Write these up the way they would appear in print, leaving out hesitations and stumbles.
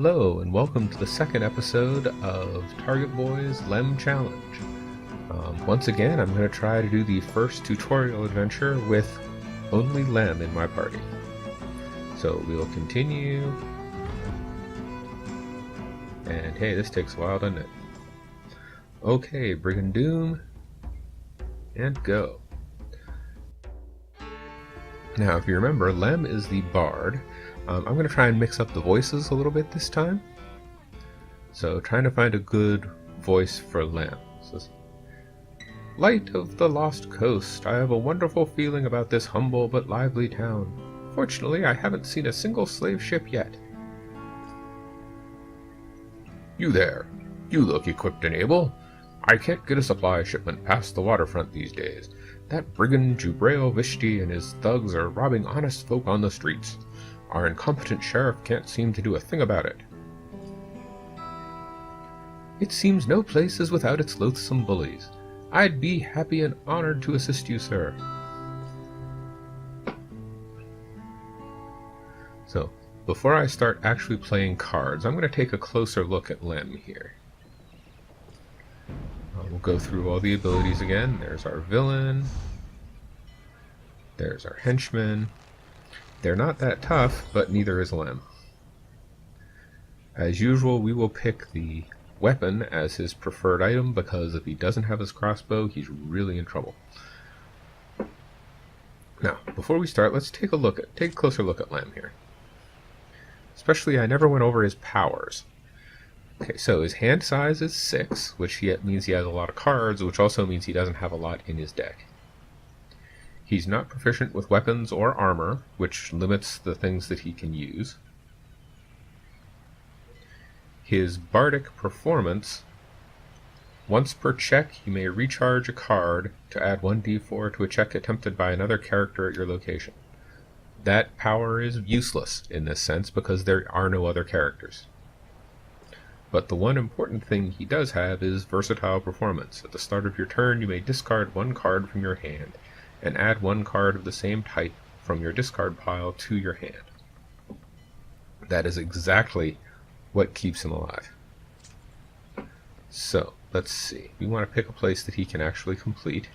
Hello, and welcome to the second episode of TargetBoy's Lem Challenge. Once again, I'm going to try to do the first tutorial adventure with only Lem in my party. So we'll continue. And hey, this takes a while, doesn't it? Okay, Brigand Doom, and go. Now, if you remember, Lem is the bard. I'm going to try and mix up the voices a little bit this time. So, trying to find a good voice for Lem. So, Light of the Lost Coast, I have a wonderful feeling about this humble but lively town. Fortunately, I haven't seen a single slave ship yet. You there. You look equipped and able. I can't get a supply shipment past the waterfront these days. That brigand Jubreo Vishti and his thugs are robbing honest folk on the streets. Our incompetent sheriff can't seem to do a thing about it. It seems no place is without its loathsome bullies. I'd be happy and honored to assist you, sir. So, before I start actually playing cards, I'm going to take a closer look at Lem here. We'll go through all the abilities again. There's our villain. There's our henchman. They're not that tough, but neither is Lem. As usual, we will pick the weapon as his preferred item, because if he doesn't have his crossbow, he's really in trouble. Now, before we start, let's take a closer look at Lem here. Especially, I never went over his powers. Okay, so his hand size is 6, which means he has a lot of cards, which also means he doesn't have a lot in his deck. He's not proficient with weapons or armor, which limits the things that he can use. His bardic performance, once per check, you may recharge a card to add 1d4 to a check attempted by another character at your location. That power is useless in this sense because there are no other characters. But the one important thing he does have is versatile performance. At the start of your turn, you may discard one card from your hand and add one card of the same type from your discard pile to your hand. That is exactly what keeps him alive. So, let's see. We want to pick a place that he can actually complete.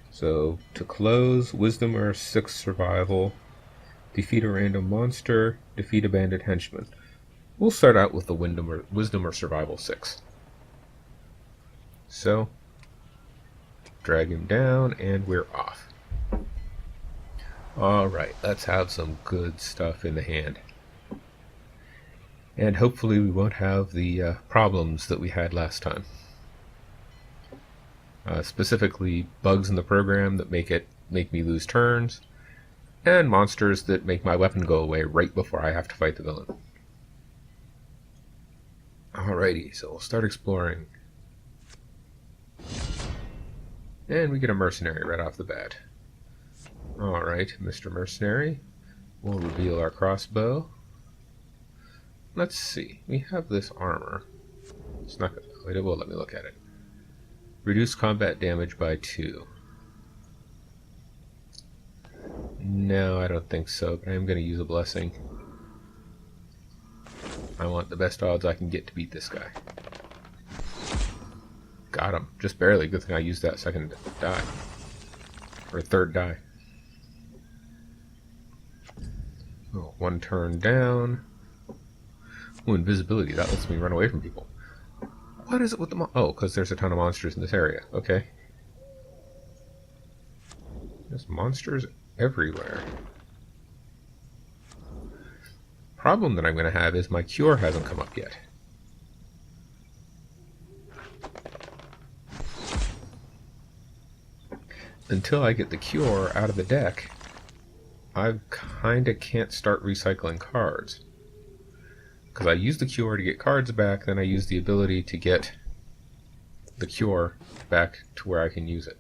So, to close, Wisdom or 6 survival, defeat a random monster, defeat a bandit henchman. We'll start out with the Wisdom or Survival 6. So, drag him down, and we're off. Alright, let's have some good stuff in the hand. And hopefully we won't have the problems that we had last time. Specifically, bugs in the program that make me lose turns, and monsters that make my weapon go away right before I have to fight the villain. Alrighty, so we'll start exploring. And we get a mercenary right off the bat. Alright, Mr. Mercenary. We'll reveal our crossbow. Let's see, we have this armor. It's not gonna, it will let me look at it. Reduce combat damage by 2. No, I don't think so, but I am going to use a blessing. I want the best odds I can get to beat this guy. Got him. Just barely. Good thing I used that second die. Or third die. Oh, one turn down. Oh, invisibility. That lets me run away from people. What is it with the oh, because there's a ton of monsters in this area. Okay. There's monsters everywhere. Problem that I'm going to have is my cure hasn't come up yet. Until I get the cure out of the deck, I kinda can't start recycling cards. Because I use the cure to get cards back, then I use the ability to get the cure back to where I can use it.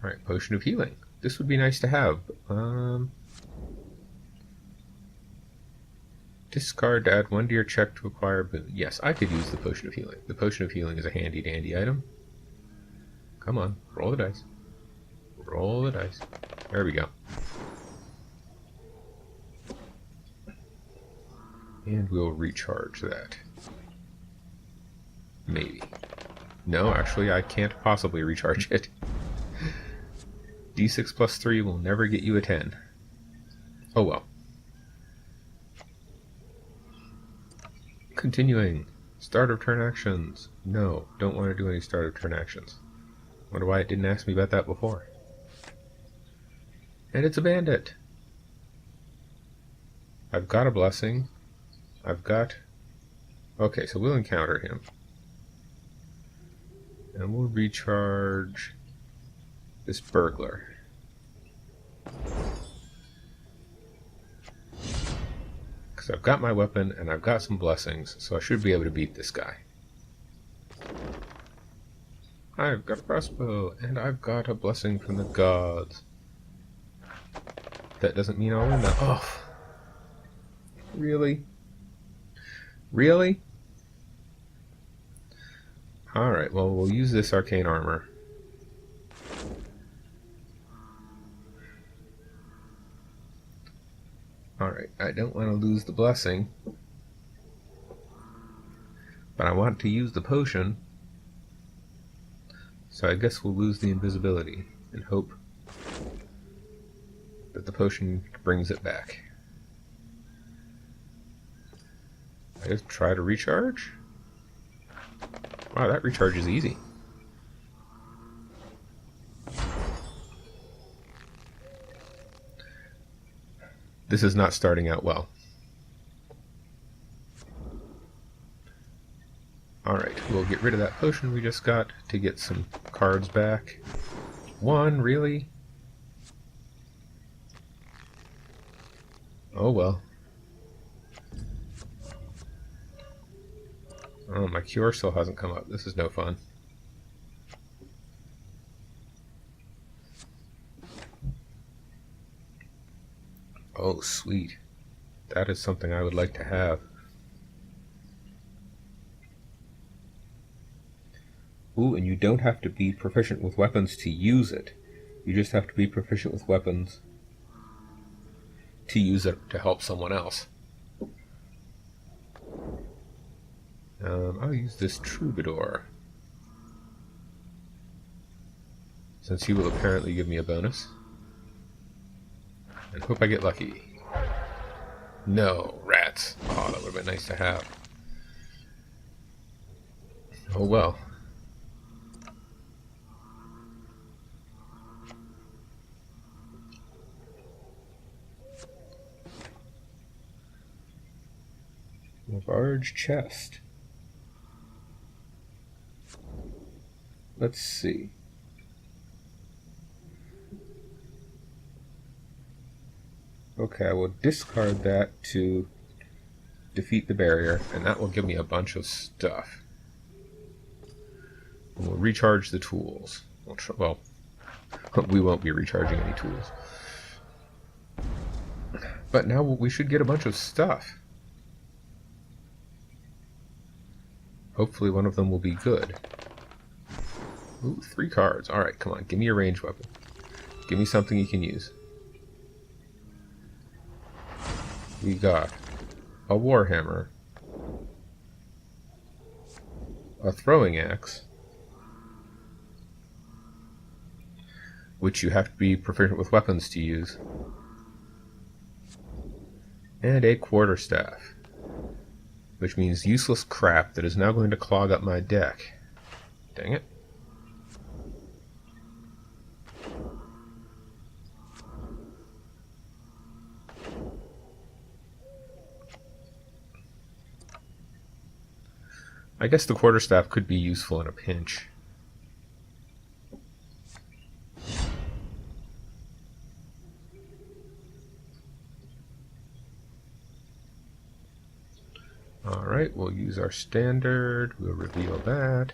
Alright, Potion of Healing. This would be nice to have. Discard to add 1 to your check to acquire a boon. Yes, I could use the Potion of Healing. The Potion of Healing is a handy dandy item. Come on, roll the dice. Roll the dice. There we go. And we'll recharge that. Maybe. No, actually, I can't possibly recharge it. D6 plus 3 will never get you a 10. Oh well. Continuing. Start of turn actions. No, don't want to do any start of turn actions. Wonder why it didn't ask me about that before. And it's a bandit. I've got a blessing. I've got... Okay, so we'll encounter him. And we'll recharge this burglar. Because I've got my weapon and I've got some blessings, so I should be able to beat this guy. I've got a crossbow, and I've got a blessing from the gods. That doesn't mean I'll win that. Oh! Really? Really? Alright, well, we'll use this arcane armor. Alright, I don't want to lose the blessing. But I want to use the potion. So I guess we'll lose the invisibility and hope that the potion brings it back. I just try to recharge? Wow, that recharge is easy. This is not starting out well. Alright, we'll get rid of that potion we just got to get some cards back. One, really? Oh well. Oh, my cure still hasn't come up. This is no fun. Oh, sweet. That is something I would like to have. Ooh, and you don't have to be proficient with weapons to use it. You just have to be proficient with weapons to use it to help someone else. I'll use this troubadour, since he will apparently give me a bonus. And hope I get lucky. No, rats. Oh, that would have been nice to have. Oh well. A large chest. Let's see. Okay, I will discard that to defeat the barrier, and that will give me a bunch of stuff. And we'll recharge the tools. Well, we won't be recharging any tools. But now we should get a bunch of stuff. Hopefully one of them will be good. Ooh, 3 cards. Alright, come on, give me a ranged weapon. Give me something you can use. We got a warhammer, a throwing axe, which you have to be proficient with weapons to use, and a quarterstaff, which means useless crap that is now going to clog up my deck. Dang it. I guess the quarterstaff could be useful in a pinch. Alright, we'll use our standard, we'll reveal that.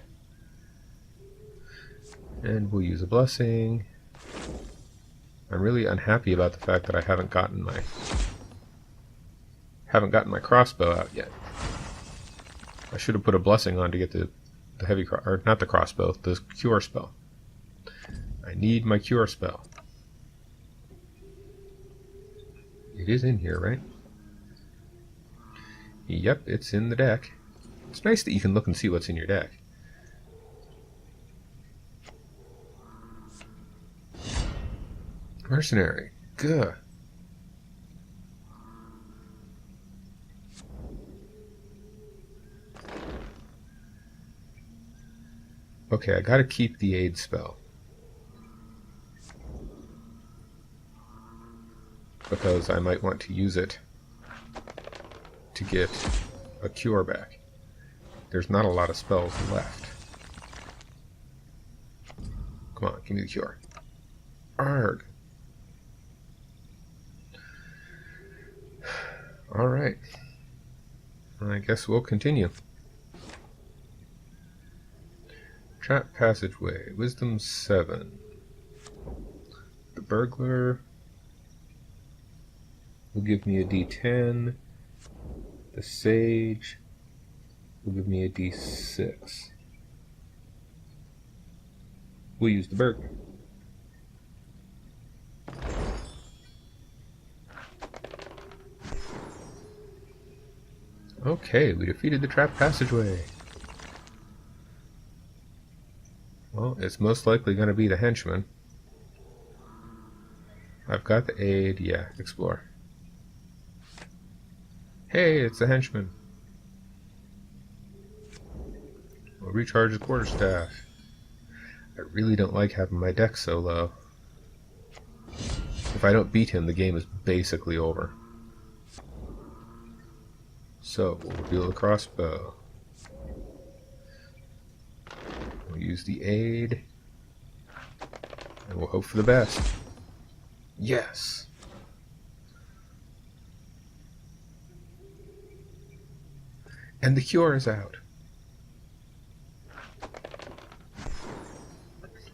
And we'll use a blessing. I'm really unhappy about the fact that I haven't gotten my crossbow out yet. I should have put a blessing on to get the heavy or not the crossbow, the cure spell. I need my cure spell. It is in here, right? Yep, it's in the deck. It's nice that you can look and see what's in your deck. Mercenary. Good. Okay, I gotta keep the aid spell. Because I might want to use it to get a cure back. There's not a lot of spells left. Come on, give me the cure. Arg. Alright. I guess we'll continue. Trap passageway. Wisdom 7. The burglar will give me a D10. The sage will give me a D6. We'll use the burglar. Okay, we defeated the trap passageway. Well, it's most likely going to be the henchman. I've got the aid. Yeah, explore. Hey, it's the henchman. We'll recharge the quarterstaff. I really don't like having my deck so low. If I don't beat him, the game is basically over. So, we'll reveal the crossbow. We'll use the aid. And we'll hope for the best. Yes! And the cure is out.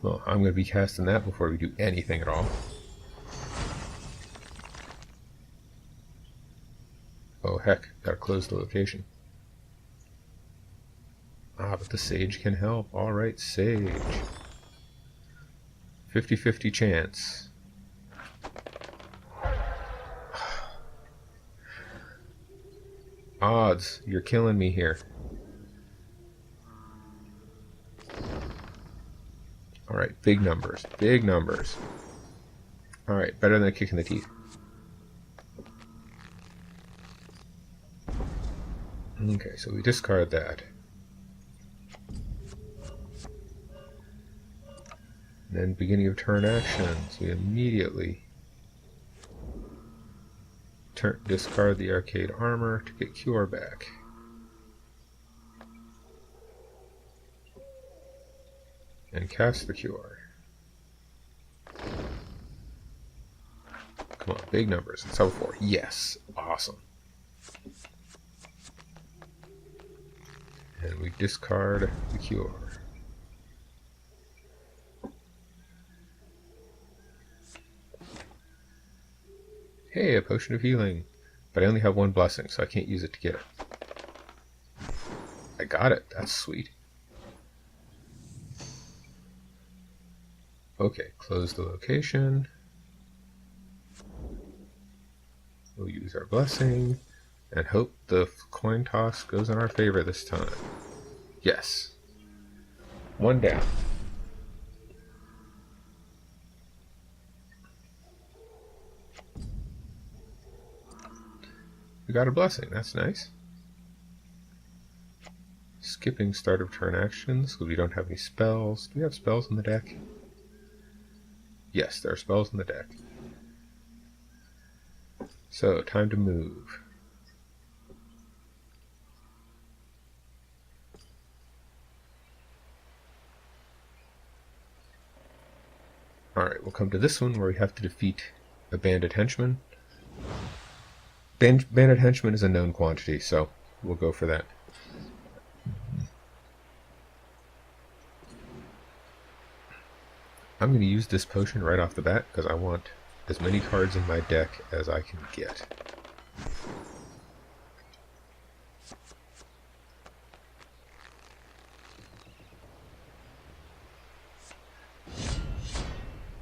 Well, I'm going to be casting that before we do anything at all. Oh heck, gotta close the location. Ah, but the sage can help. Alright, sage. 50-50 chance. Odds, you're killing me here. Alright, big numbers. Big numbers. Alright, better than a kick in the teeth. Okay, so we discard that. Then beginning of turn actions, we immediately discard the arcade armor to get cure back. And cast the cure. Come on, big numbers. It's level 4. Yes, awesome. And we discard the cure. Hey, a potion of healing. But I only have one blessing, so I can't use it to get it. I got it. That's sweet. Okay, close the location. We'll use our blessing and hope the coin toss goes in our favor this time. Yes. One down. We got a blessing. That's nice. Skipping start of turn actions because we don't have any spells. Do we have spells in the deck? Yes, there are spells in the deck. So, time to move. Alright, we'll come to this one where we have to defeat a bandit henchman. Bandit henchman is a known quantity, so we'll go for that. I'm going to use this potion right off the bat because I want as many cards in my deck as I can get.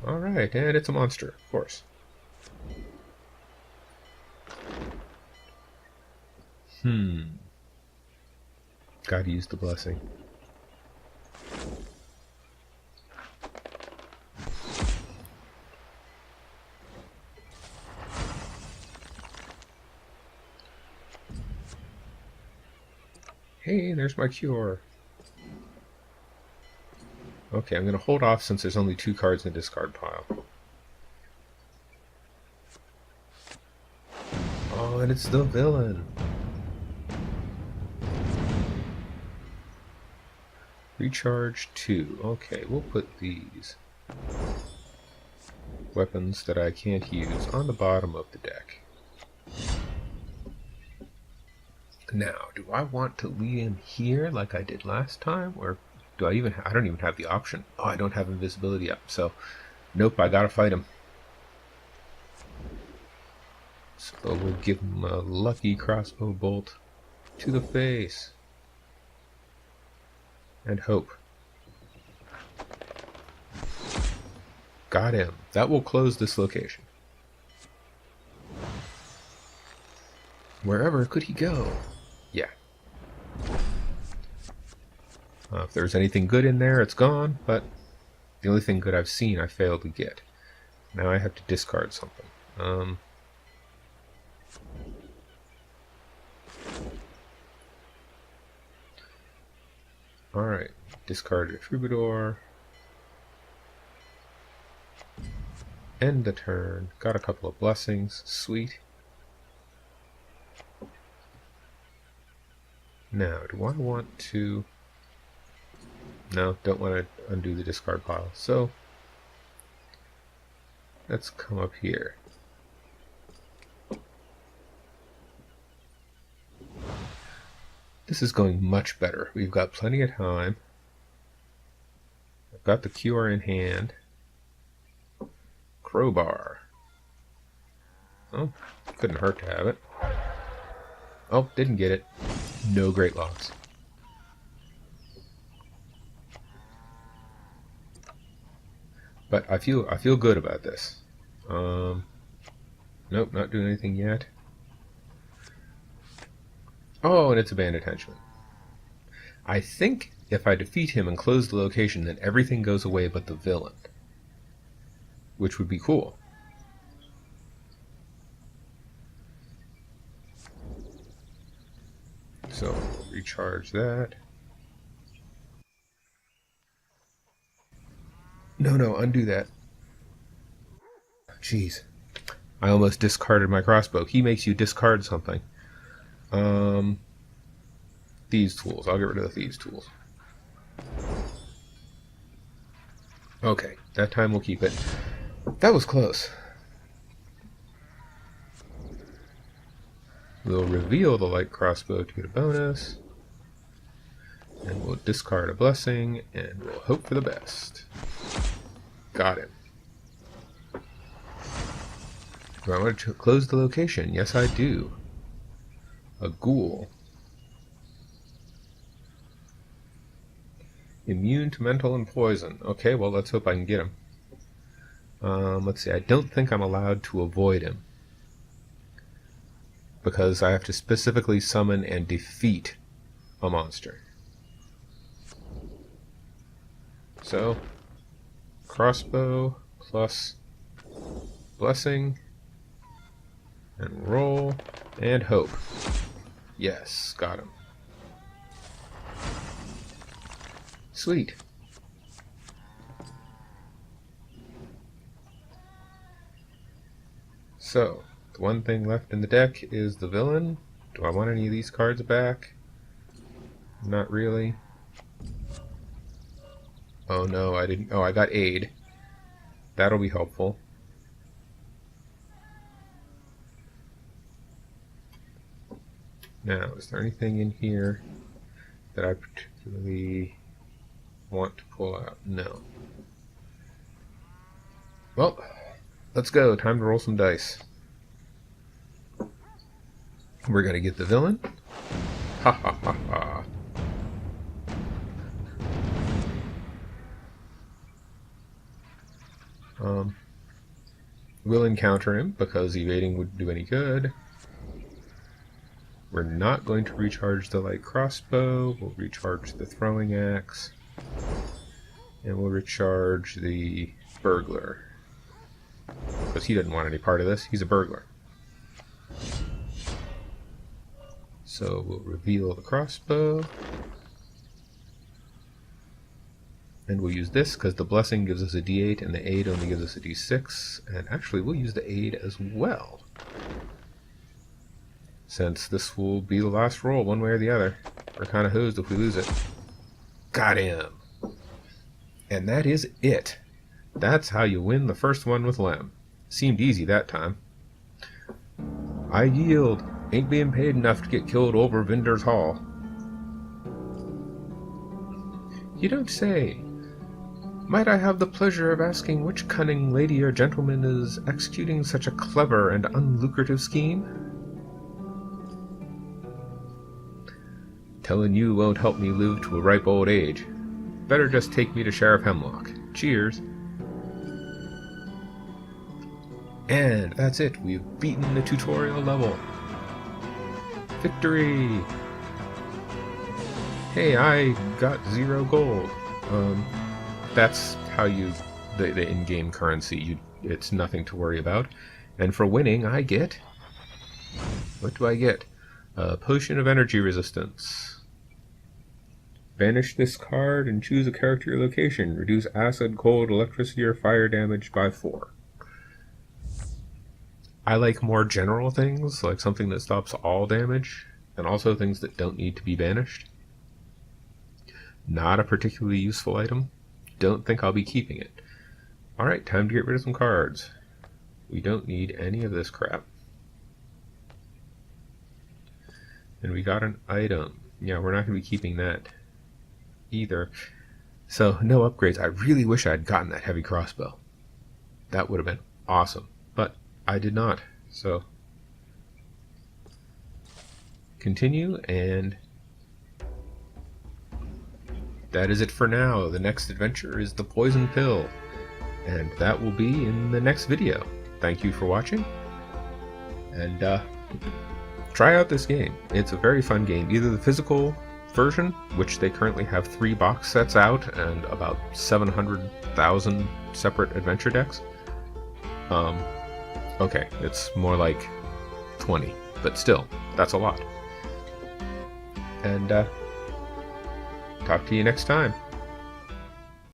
Alright, and it's a monster, of course. Gotta use the blessing. Hey, there's my cure. Okay, I'm going to hold off since there's only 2 cards in the discard pile. Oh, and it's the villain. Recharge 2. Okay, we'll put these weapons that I can't use on the bottom of the deck. Now, do I want to lead him here like I did last time, or do I even? I don't even have the option. Oh, I don't have invisibility up, so nope. I gotta fight him. So we'll give him a lucky crossbow bolt to the face and hope. Got him. That will close this location. Wherever could he go? Yeah. If there's anything good in there, it's gone, but the only thing good I've seen, I failed to get. Now I have to discard something. Alright, discard a troubadour. End the turn. Got a couple of blessings. Sweet. Now, do I want to... No, don't want to undo the discard pile. So, let's come up here. This is going much better. We've got plenty of time. I've got the cure in hand. Crowbar. Oh, couldn't hurt to have it. Oh, didn't get it. No great loss. But I feel good about this. Nope, not doing anything yet. Oh, and it's a bandit henchman. I think if I defeat him and close the location, then everything goes away but the villain. Which would be cool. So, recharge that. No, undo that. Jeez. I almost discarded my crossbow. He makes you discard something. Thieves' tools. I'll get rid of the thieves' tools. Okay, that time we'll keep it. That was close. We'll reveal the light crossbow to get a bonus. And we'll discard a blessing, and we'll hope for the best. Got him. Do I want to close the location? Yes, I do. A ghoul. Immune to mental and poison. Okay, well, let's hope I can get him. Let's see, I don't think I'm allowed to avoid him, because I have to specifically summon and defeat a monster. So, crossbow plus blessing, and roll, and hope. Yes, got him. Sweet. So, the one thing left in the deck is the villain. Do I want any of these cards back? Not really. Oh no, I didn't. Oh, I got aid. That'll be helpful. Now, is there anything in here that I particularly want to pull out? No. Well, let's go. Time to roll some dice. We're going to get the villain. Ha ha ha ha. We'll encounter him because evading wouldn't do any good. We're not going to recharge the light crossbow. We'll recharge the throwing axe. And we'll recharge the burglar. Because he doesn't want any part of this. He's a burglar. So we'll reveal the crossbow. And we'll use this because the blessing gives us a d8 and the aid only gives us a d6. And actually we'll use the aid as well, since this will be the last roll one way or the other. We're kind of hosed if we lose it. Got him! And that is it. That's how you win the first one with Lem. Seemed easy that time. I yield. Ain't being paid enough to get killed over Vinder's Hall. You don't say. Might I have the pleasure of asking which cunning lady or gentleman is executing such a clever and unlucrative scheme? Telling you won't help me live to a ripe old age. Better just take me to Sheriff Hemlock. Cheers. And that's it. We've beaten the tutorial level. Victory! Hey, I got 0 gold. That's how you... the in-game currency. It's nothing to worry about. And for winning, I get... What do I get? A potion of energy resistance. Banish this card and choose a character or location. Reduce acid, cold, electricity, or fire damage by 4. I like more general things, like something that stops all damage, and also things that don't need to be banished. Not a particularly useful item. Don't think I'll be keeping it. Alright, time to get rid of some cards. We don't need any of this crap. And we got an item. Yeah, we're not going to be keeping that either. So, no upgrades. I really wish I had gotten that heavy crossbow. That would have been awesome. But I did not. So, continue, and that is it for now. The next adventure is the poison pill, and that will be in the next video. Thank you for watching, and try out this game. It's a very fun game. Either the physical version, which they currently have 3 box sets out and about 700,000 separate adventure decks. Okay, it's more like 20, but still, that's a lot. And talk to you next time.